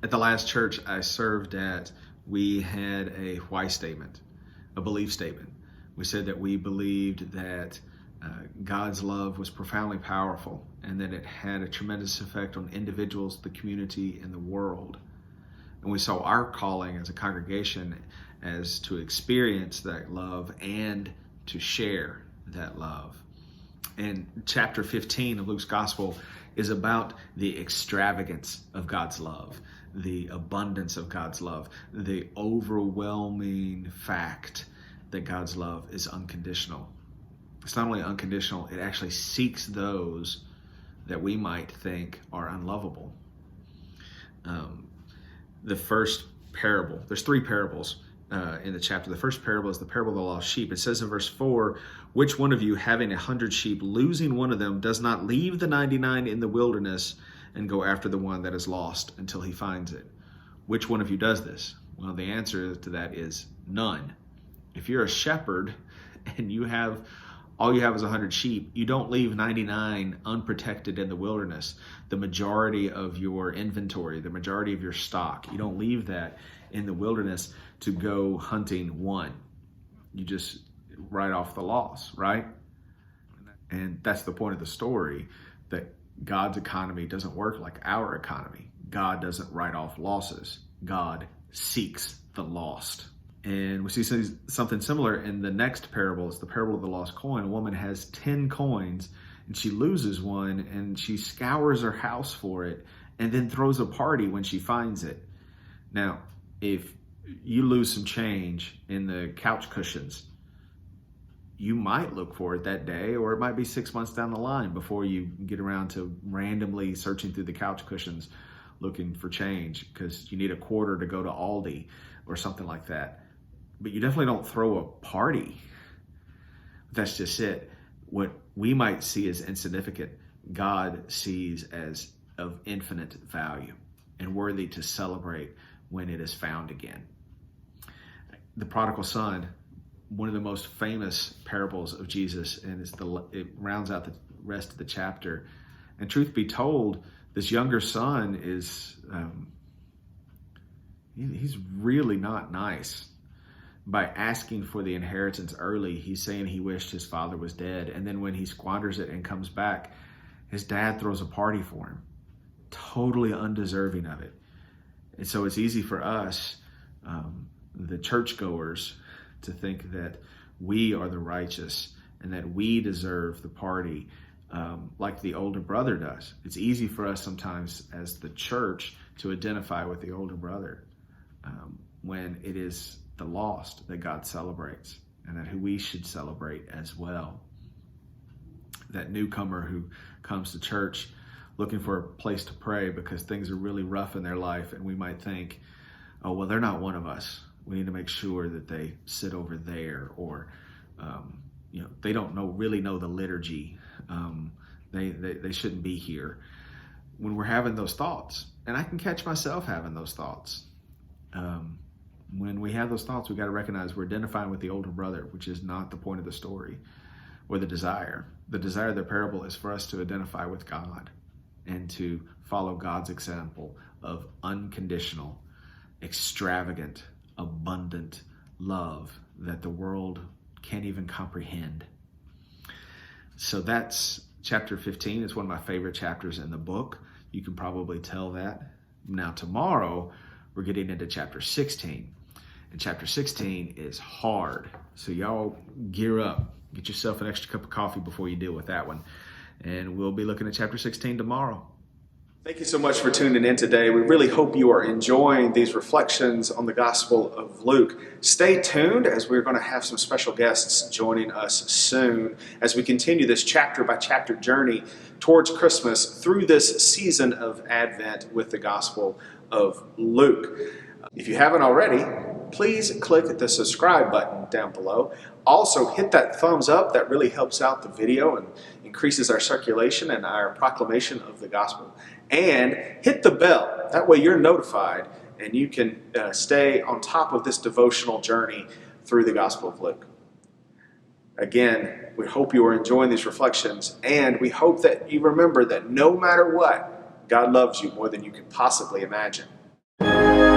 At the last church I served at, we had a why statement, a belief statement. We said that we believed that God's love was profoundly powerful and that it had a tremendous effect on individuals, the community, and the world. And we saw our calling as a congregation as to experience that love and to share that love. And chapter 15 of Luke's Gospel is about the extravagance of God's love, the abundance of God's love, the overwhelming fact that God's love is unconditional. It's not only unconditional, it actually seeks those that we might think are unlovable. The first parable, there's three parables in the chapter. The first parable is the parable of the lost sheep. It says in verse 4, which one of you having 100 sheep, losing one of them, does not leave the 99 in the wilderness and go after the one that is lost until he finds it? Which one of you does this? Well, the answer to that is none. If you're a shepherd and all you have is 100 sheep, you don't leave 99 unprotected in the wilderness. The majority of your inventory, the majority of your stock, you don't leave that in the wilderness to go hunting one. You just write off the loss, right? And that's the point of the story, that God's economy doesn't work like our economy. God doesn't write off losses. God seeks the lost. And we see something similar in the next parable. It's the parable of the lost coin. A woman has 10 coins and she loses one and she scours her house for it and then throws a party when she finds it. Now, if you lose some change in the couch cushions, you might look for it that day, or it might be 6 months down the line before you get around to randomly searching through the couch cushions looking for change because you need a quarter to go to Aldi or something like that. But you definitely don't throw a party. That's just it. What we might see as insignificant, God sees as of infinite value and worthy to celebrate when it is found again. The Prodigal Son, one of the most famous parables of Jesus, and it rounds out the rest of the chapter. And truth be told, this younger son is, he's really not nice. By asking for the inheritance early, he's saying he wished his father was dead. And then when he squanders it and comes back, his dad throws a party for him, totally undeserving of it. And so it's easy for us, the churchgoers, to think that we are the righteous and that we deserve the party like the older brother does. It's easy for us sometimes as the church to identify with the older brother when it is the lost that God celebrates and that who we should celebrate as well. That newcomer who comes to church looking for a place to pray because things are really rough in their life, and we might think, oh, well, they're not one of us. We need to make sure that they sit over there, or they don't really know the liturgy. They shouldn't be here. When we're having those thoughts, and I can catch myself having those thoughts. When we have those thoughts, we got to recognize we're identifying with the older brother, which is not the point of the story or the desire. The desire of the parable is for us to identify with God and to follow God's example of unconditional, extravagant, abundant love that the world can't even comprehend. So that's chapter 15. It's one of my favorite chapters in the book. You can probably tell that. Now tomorrow, we're getting into chapter 16. And chapter 16 is hard. So y'all gear up. Get yourself an extra cup of coffee before you deal with that one. And we'll be looking at chapter 16 tomorrow. Thank you so much for tuning in today. We really hope you are enjoying these reflections on the Gospel of Luke. Stay tuned, as we're going to have some special guests joining us soon as we continue this chapter by chapter journey towards Christmas through this season of Advent with the Gospel of Luke. If you haven't already, please click the subscribe button down below. Also, hit that thumbs up. That really helps out the video and increases our circulation and our proclamation of the gospel. And hit the bell. That way you're notified and you can stay on top of this devotional journey through the Gospel of Luke. Again, we hope you are enjoying these reflections, and we hope that you remember that no matter what, God loves you more than you can possibly imagine. you.